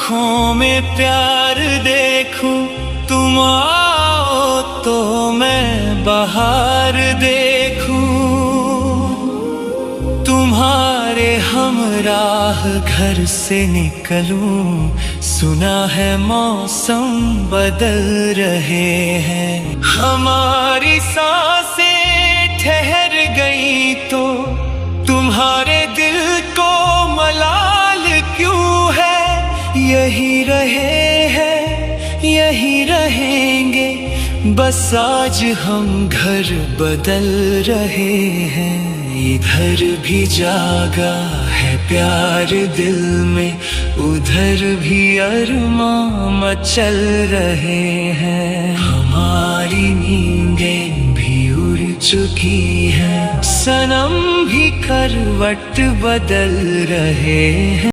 आँखों में प्यार देखूं, तुम आओ तो मैं बाहर देखूं। तुम्हारे हमराह घर से निकलूं, सुना है मौसम बदल रहे हैं। हमारी सांसें ठहर गई तो तुम्हारे दिल को मलाल क्यों है? यही रहे हैं, यही रहेंगे, बस आज हम घर बदल रहे हैं। इधर भी जागा है प्यार दिल में, उधर भी अरमां मचल रहे हैं। हमारी नींदें भी उड़ चुकी हैं, सनम भी करवट बदल रहे हैं।